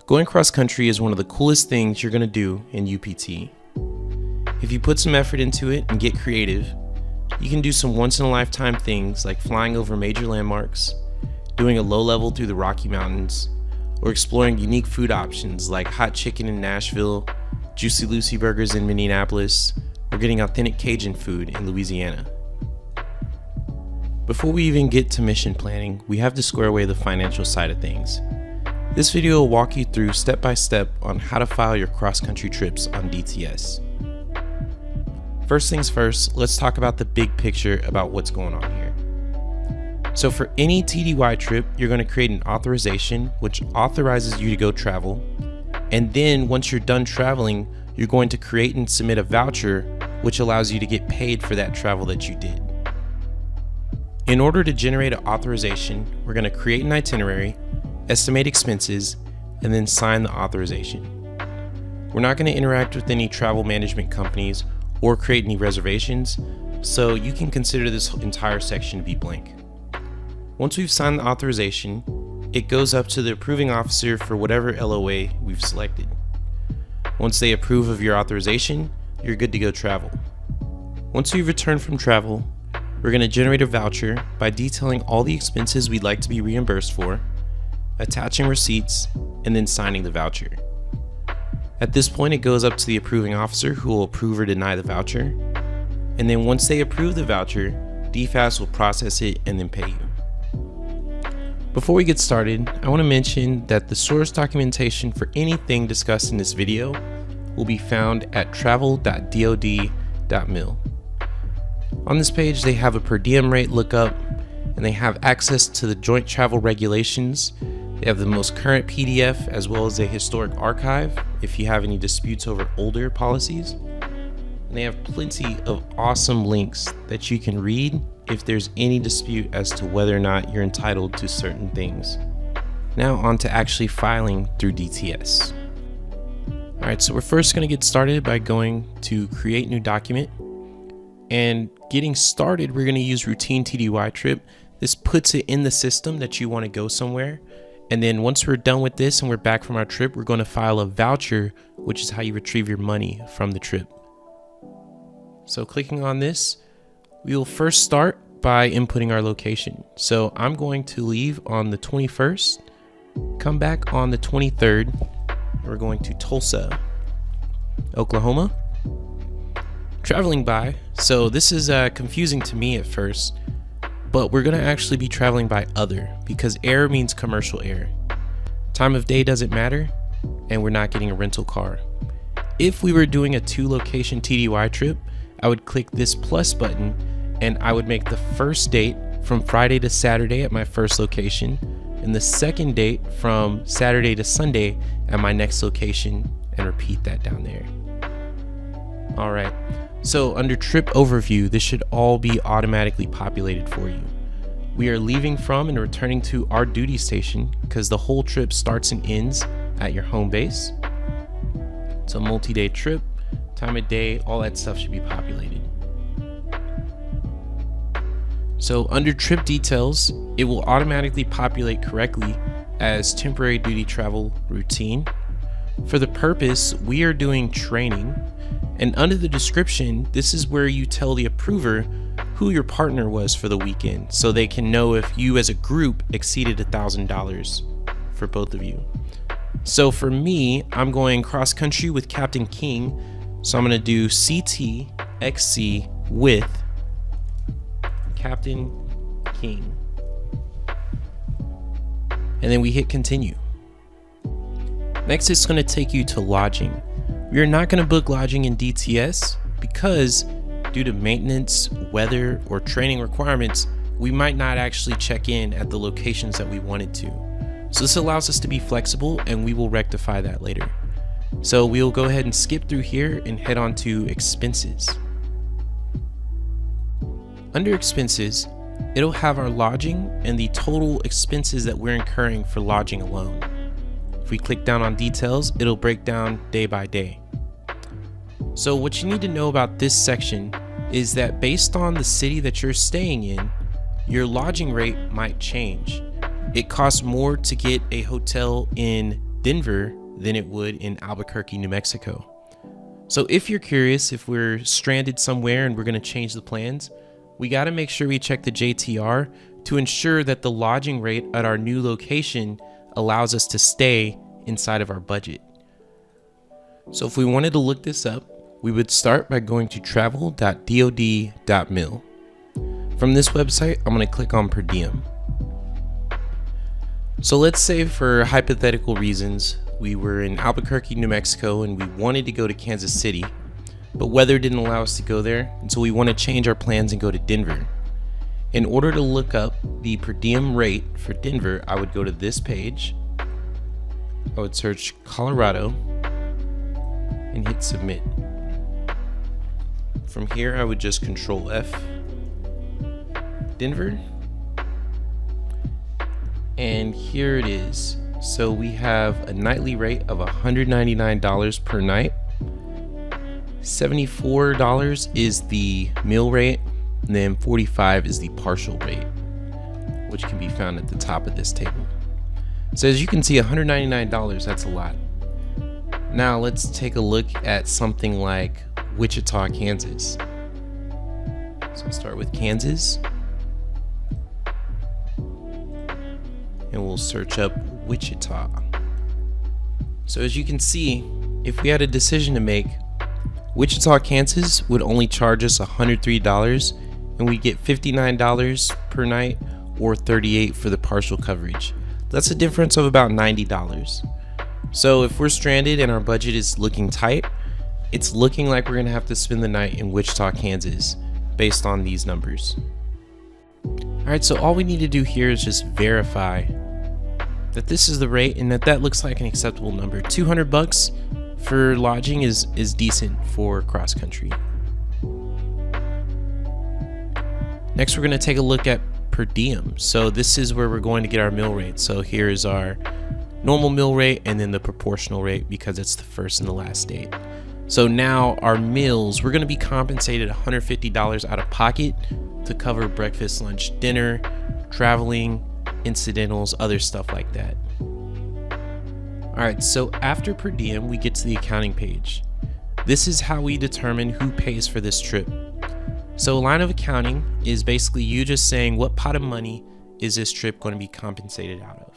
Going cross country is one of the coolest things you're going to do in UPT. If you put some effort into it and get creative, you can do some once-in-a-lifetime things like flying over major landmarks, doing a low level through the Rocky Mountains, or exploring unique food options like hot chicken in Nashville, Juicy Lucy burgers in Minneapolis, or getting authentic Cajun food in Louisiana. Before we even get to mission planning, we have to square away the financial side of things. This video will walk you through step by step on how to file your cross-country trips on DTS. First things first, let's talk about the big picture about what's going on here. So for any TDY trip, you're going to create an authorization which authorizes you to go travel. And then once you're done traveling, you're going to create and submit a voucher which allows you to get paid for that travel that you did. In order to generate an authorization, we're going to create an itinerary, estimate expenses, and then sign the authorization. We're not going to interact with any travel management companies or create any reservations, so you can consider this entire section to be blank. Once we've signed the authorization, it goes up to the approving officer for whatever LOA we've selected. Once they approve of your authorization, you're good to go travel. Once we return from travel, we're going to generate a voucher by detailing all the expenses we'd like to be reimbursed for, attaching receipts, and then signing the voucher. At this point, it goes up to the approving officer who will approve or deny the voucher. And then once they approve the voucher, DFAS will process it and then pay you. Before we get started, I want to mention that the source documentation for anything discussed in this video will be found at travel.dod.mil. On this page, they have a per diem rate lookup, and they have access to the joint travel regulations. They have the most current PDF as well as a historic archive if you have any disputes over older policies. And they have plenty of awesome links that you can read if there's any dispute as to whether or not you're entitled to certain things. Now on to actually filing through DTS. Alright, so we're first going to get started by going to create new document. And getting started, we're going to use routine TDY trip. This puts it in the system that you want to go somewhere. And then once we're done with this and we're back from our trip, we're going to file a voucher, which is how you retrieve your money from the trip. So clicking on this, we will first start by inputting our location. So I'm going to leave on the 21st, come back on the 23rd, and we're going to Tulsa, Oklahoma. Traveling by, so this is confusing to me at first, but we're going to actually be traveling by other because air means commercial air. Time of day doesn't matter, and we're not getting a rental car. If we were doing a 2-location TDY trip, I would click this plus button and I would make the first date from Friday to Saturday at my first location and the second date from Saturday to Sunday at my next location and repeat that down there. All right. So under trip overview, this should all be automatically populated for you. We are leaving from and returning to our duty station because the whole trip starts and ends at your home base. It's a multi-day trip, time of day, all that stuff should be populated. So under trip details, it will automatically populate correctly as temporary duty travel routine. For the purpose, we are doing training. And under the description, this is where you tell the approver who your partner was for the weekend so they can know if you as a group exceeded $1,000 for both of you. So for me, I'm going cross country with Captain King. So I'm going to do CT XC with Captain King. And then we hit continue. Next, it's going to take you to lodging. We are not going to book lodging in DTS because due to maintenance, weather, or training requirements, we might not actually check in at the locations that we wanted to. So this allows us to be flexible and we will rectify that later. So we'll go ahead and skip through here and head on to expenses. Under expenses, it'll have our lodging and the total expenses that we're incurring for lodging alone. If we click down on details, it'll break down day by day. So what you need to know about this section is that based on the city that you're staying in, your lodging rate might change. It costs more to get a hotel in Denver than it would in Albuquerque, New Mexico. So if you're curious if we're stranded somewhere and we're going to change the plans, we got to make sure we check the JTR to ensure that the lodging rate at our new location allows us to stay inside of our budget. So if we wanted to look this up, we would start by going to travel.dod.mil. From this website, I'm going to click on per diem. So let's say for hypothetical reasons, we were in Albuquerque, New Mexico, and we wanted to go to Kansas City, but weather didn't allow us to go there, and so we want to change our plans and go to Denver. In order to look up the per diem rate for Denver, I would go to this page. I would search Colorado and hit submit. From here, I would just Control F, Denver, and here it is. So we have a nightly rate of $199 per night. $74 is the meal rate, and then $45 is the partial rate, which can be found at the top of this table. So as you can see, $199, that's a lot. Now let's take a look at something like Wichita, Kansas. So I'll start with Kansas, and we'll search up Wichita. So as you can see, if we had a decision to make, Wichita, Kansas would only charge us $103, and we get $59 per night or $38 for the partial coverage. That's a difference of about $90. So if we're stranded and our budget is looking tight, it's looking like we're gonna have to spend the night in Wichita, Kansas based on these numbers. Alright, so all we need to do here is just verify that this is the rate and that looks like an acceptable number. $200 for lodging is decent for cross country. Next, we're gonna take a look at per diem. So this is where we're going to get our meal rate. So here is our normal meal rate and then the proportional rate because it's the first and the last date. So now our meals, we're going to be compensated $150 out of pocket to cover breakfast, lunch, dinner, traveling, incidentals, other stuff like that. All right, so after per diem, we get to the accounting page. This is how we determine who pays for this trip. So a line of accounting is basically you just saying what pot of money is this trip going to be compensated out of.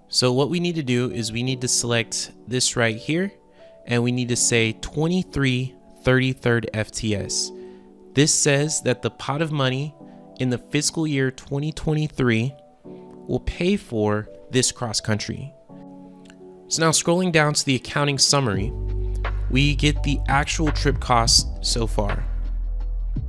So what we need to do is we need to select this right here, and we need to say 23/33 FTS. This says that the pot of money in the fiscal year 2023 will pay for this cross country. So now scrolling down to the accounting summary, we get the actual trip cost so far.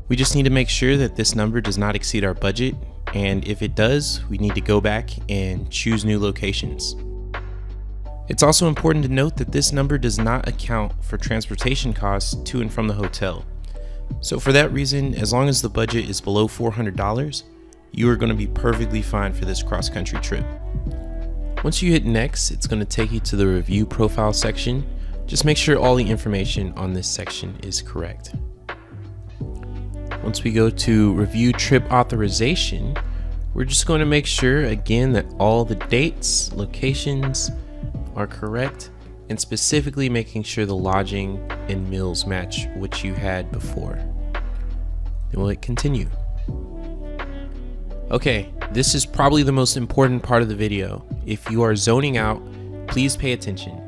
We just need to make sure that this number does not exceed our budget, and if it does, we need to go back and choose new locations. It's also important to note that this number does not account for transportation costs to and from the hotel. So for that reason, as long as the budget is below $400, you are going to be perfectly fine for this cross-country trip. Once you hit next, it's going to take you to the review profile section. Just make sure all the information on this section is correct. Once we go to review trip authorization, we're just going to make sure again that all the dates, locations are correct, and specifically making sure the lodging and meals match what you had before. Then we'll hit continue. Okay, this is probably the most important part of the video. If you are zoning out, please pay attention.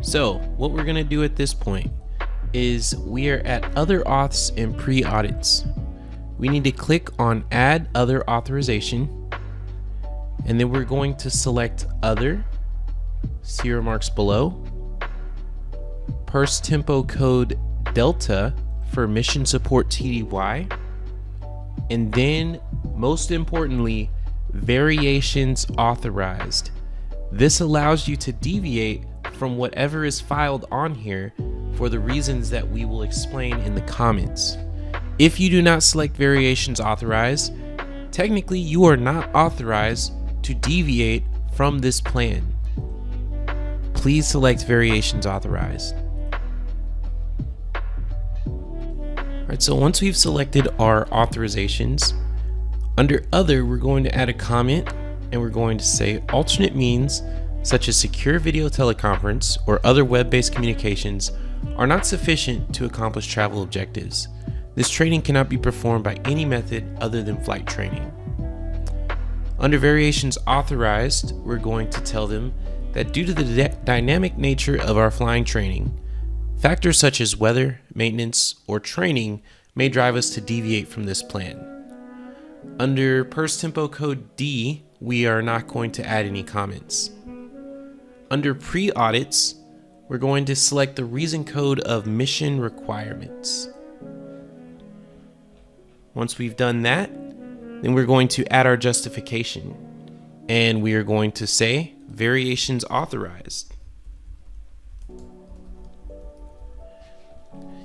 So what we're gonna do at this point is we are at other auths and pre-audits. We need to click on add other authorization, and then we're going to select other, zero marks below, purse tempo code Delta for mission support TDY, and then most importantly, variations authorized. This allows you to deviate from whatever is filed on here for the reasons that we will explain in the comments. If you do not select variations authorized, technically you are not authorized to deviate from this plan. Please select variations authorized. Alright, so once we've selected our authorizations, under other we're going to add a comment and we're going to say alternate means such as secure video teleconference or other web-based communications, are not sufficient to accomplish travel objectives. This training cannot be performed by any method other than flight training. Under variations authorized, we're going to tell them that due to the dynamic nature of our flying training, factors such as weather, maintenance, or training may drive us to deviate from this plan. Under Purse Tempo Code D, we are not going to add any comments. Under pre-audits, we're going to select the reason code of mission requirements. Once we've done that, then we're going to add our justification, and we are going to say variations authorized.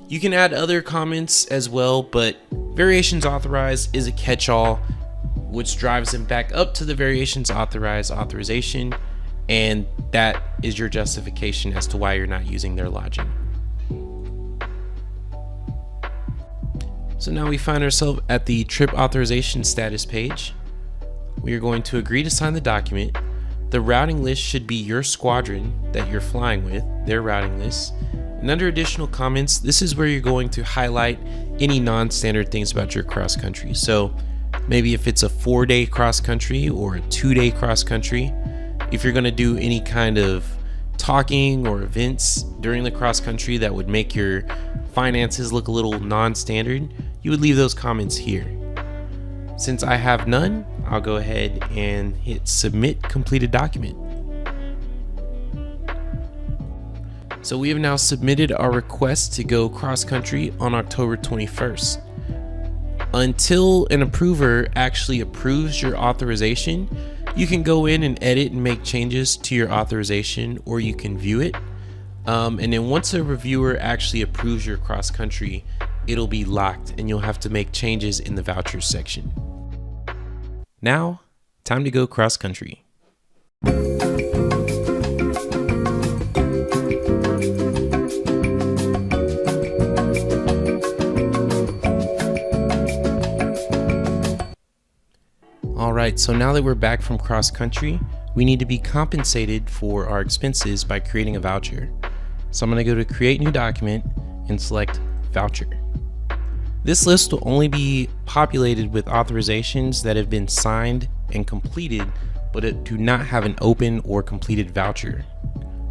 You can add other comments as well, but variations authorized is a catch-all, which drives them back up to the variations authorized authorization, and that is your justification as to why you're not using their lodging. So now we find ourselves at the trip authorization status page. We are going to agree to sign the document. The routing list should be your squadron that you're flying with, their routing list. And under additional comments, this is where you're going to highlight any non-standard things about your cross country. So maybe if it's a 4-day cross country or a 2-day cross country, if you're going to do any kind of talking or events during the cross country that would make your finances look a little non-standard, you would leave those comments here. Since I have none, I'll go ahead and hit submit completed document. So we have now submitted our request to go cross country on October 21st. Until an approver actually approves your authorization, you can go in and edit and make changes to your authorization, or you can view it. And then once a reviewer actually approves your cross country, it'll be locked and you'll have to make changes in the vouchers section. Now, time to go cross country. Alright, so now that we're back from cross country, we need to be compensated for our expenses by creating a voucher. So I'm going to go to create new document and select voucher. This list will only be populated with authorizations that have been signed and completed, but do not have an open or completed voucher.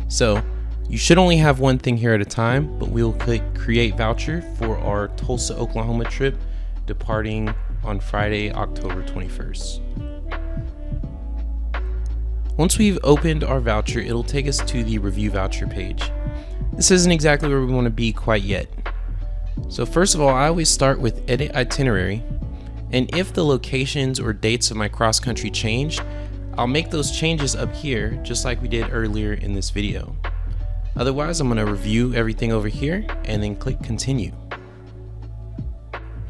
So you should only have one thing here at a time, but we'll click create voucher for our Tulsa, Oklahoma trip departing on Friday, October 21st. Once we've opened our voucher, it'll take us to the review voucher page. This isn't exactly where we want to be quite yet. So first of all, I always start with edit itinerary, and if the locations or dates of my cross country changed, I'll make those changes up here just like we did earlier in this video. Otherwise, I'm going to review everything over here and then click continue.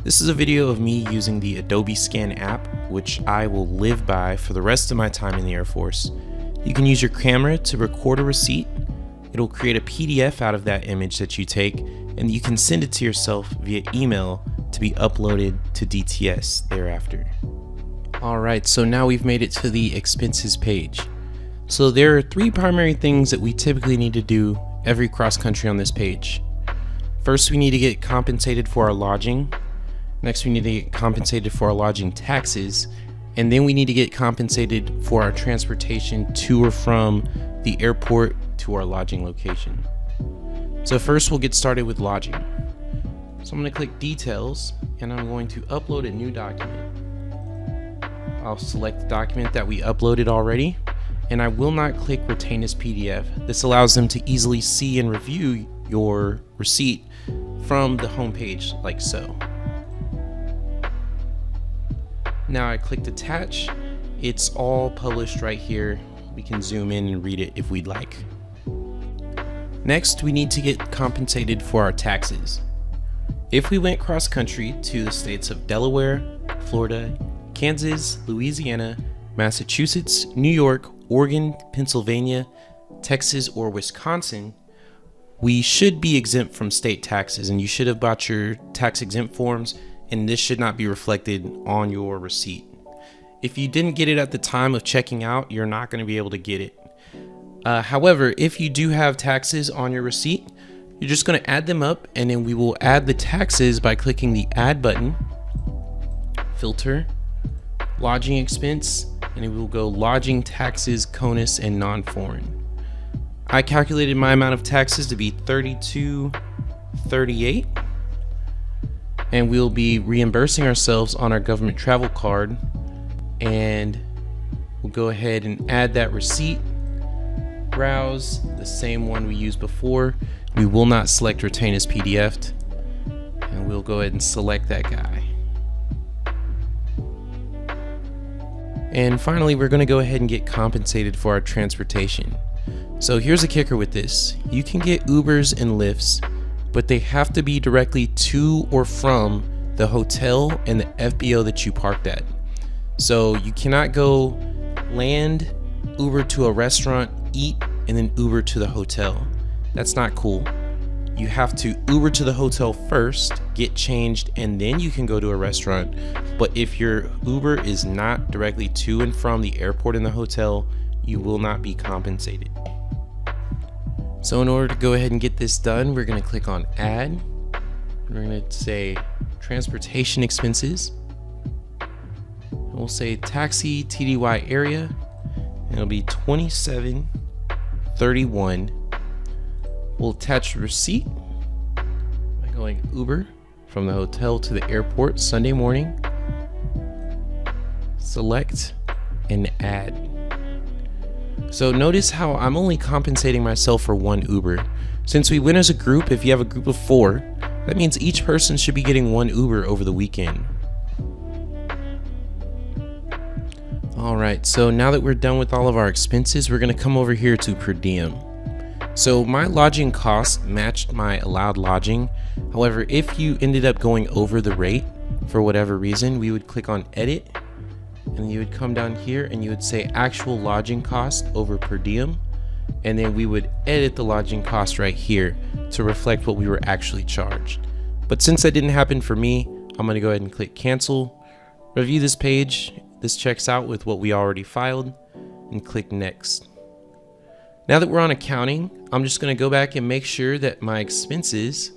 This is a video of me using the Adobe Scan app, which I will live by for the rest of my time in the Air Force. You can use your camera to record a receipt. It'll create a PDF out of that image that you take, and you can send it to yourself via email to be uploaded to DTS thereafter. Alright, so now we've made it to the expenses page. So there are 3 primary things that we typically need to do every cross country on this page. First, we need to get compensated for our lodging. Next, we need to get compensated for our lodging taxes, and then we need to get compensated for our transportation to or from the airport to our lodging location. So first, we'll get started with lodging. So I'm going to click details, and I'm going to upload a new document. I'll select the document that we uploaded already, and I will not click retain as PDF. This allows them to easily see and review your receipt from the home page like so. Now I clicked attach. It's all published right here. We can zoom in and read it if we'd like. Next, we need to get compensated for our taxes. If we went cross country to the states of Delaware, Florida, Kansas, Louisiana, Massachusetts, New York, Oregon, Pennsylvania, Texas, or Wisconsin, we should be exempt from state taxes, and you should have bought your tax exempt forms, and this should not be reflected on your receipt. If you didn't get it at the time of checking out, you're not going to be able to get it. However, if you do have taxes on your receipt, you're just going to add them up, and then we will add the taxes by clicking the add button, filter, lodging expense, and it will go lodging, taxes, CONUS, and non-foreign. I calculated my amount of taxes to be $32.38, and we'll be reimbursing ourselves on our government travel card, and we'll go ahead and add that receipt, browse, the same one we used before. We will not select retain as PDF, and we'll go ahead and select that guy. And finally, we're going to go ahead and get compensated for our transportation. So here's a kicker with this. You can get Ubers and Lyfts, but they have to be directly to or from the hotel and the FBO that you parked at. So you cannot go land, Uber to a restaurant, eat, and then Uber to the hotel. That's not cool. You have to Uber to the hotel first, get changed, and then you can go to a restaurant. But if your Uber is not directly to and from the airport and the hotel, you will not be compensated. So in order to go ahead and get this done, we're going to click on add. We're going to say transportation expenses. And we'll say taxi TDY area, and it'll be $27.31. We'll attach a receipt by going Uber from the hotel to the airport Sunday morning. Select and add. So notice how I'm only compensating myself for one Uber. Since we went as a group, if you have a group of 4, that means each person should be getting one Uber over the weekend. Alright, so now that we're done with all of our expenses, we're going to come over here to per diem. So my lodging cost matched my allowed lodging. However, if you ended up going over the rate for whatever reason, we would click on edit, and you would come down here and you would say actual lodging cost over per diem, and then we would edit the lodging cost right here to reflect what we were actually charged. But since that didn't happen for me, I'm going to go ahead and click cancel, review this page. This checks out with what we already filed, and click next. Now that we're on accounting, I'm just going to go back and make sure that my expenses,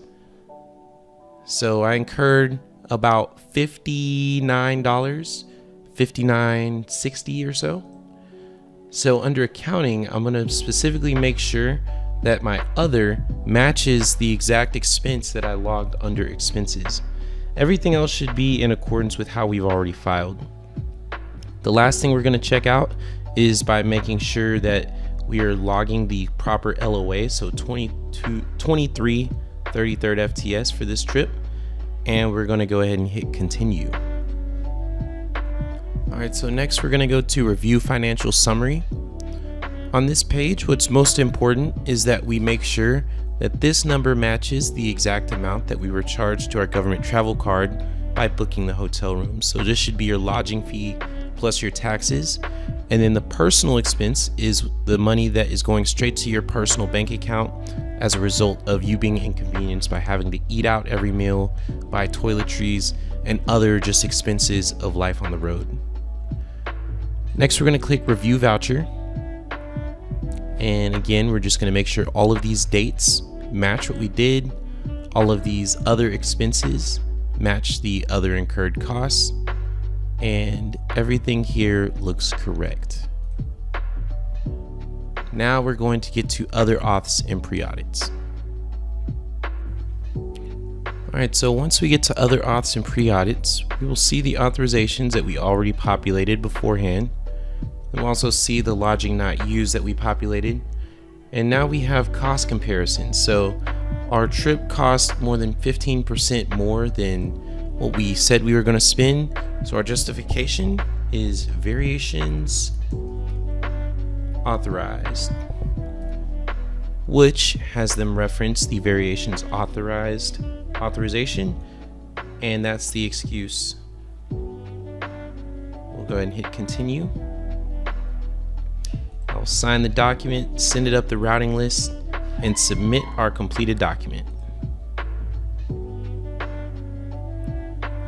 so I incurred about $59, $59.60 or so. So under accounting, I'm going to specifically make sure that my other matches the exact expense that I logged under expenses. Everything else should be in accordance with how we've already filed. The last thing we're going to check out is by making sure that we are logging the proper LOA, so 23 33rd FTS for this trip, and we're going to go ahead and hit continue. Alright, so next we're going to go to review financial summary. On this page, what's most important is that we make sure that this number matches the exact amount that we were charged to our government travel card by booking the hotel room. So this should be your lodging fee plus your taxes, and then the personal expense is the money that is going straight to your personal bank account as a result of you being inconvenienced by having to eat out every meal, buy toiletries, and other just expenses of life on the road. Next, we're going to click review voucher, and again we're just going to make sure all of these dates match what we did, all of these other expenses match the other incurred costs, and everything here looks correct. Now we're going to get to other auths and pre-audits. Alright, so once we get to other auths and pre-audits, we will see the authorizations that we already populated beforehand. We'll also see the lodging not used that we populated. And now we have cost comparisons. So our trip cost more than 15% more than what we said we were going to spend. So our justification is variations authorized, which has them reference the variations authorization, and that's the excuse. We'll go ahead and hit continue. I'll sign the document, send it up the routing list, and submit our completed document.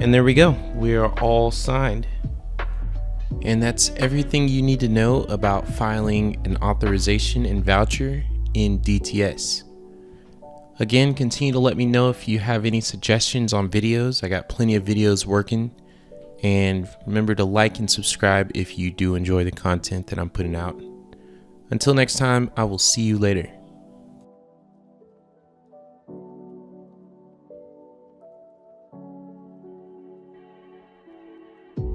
And there we go, we are all signed. And that's everything you need to know about filing an authorization and voucher in DTS. Again, continue to let me know if you have any suggestions on videos. I got plenty of videos working. And remember to like and subscribe if you do enjoy the content that I'm putting out. Until next time, I will see you later.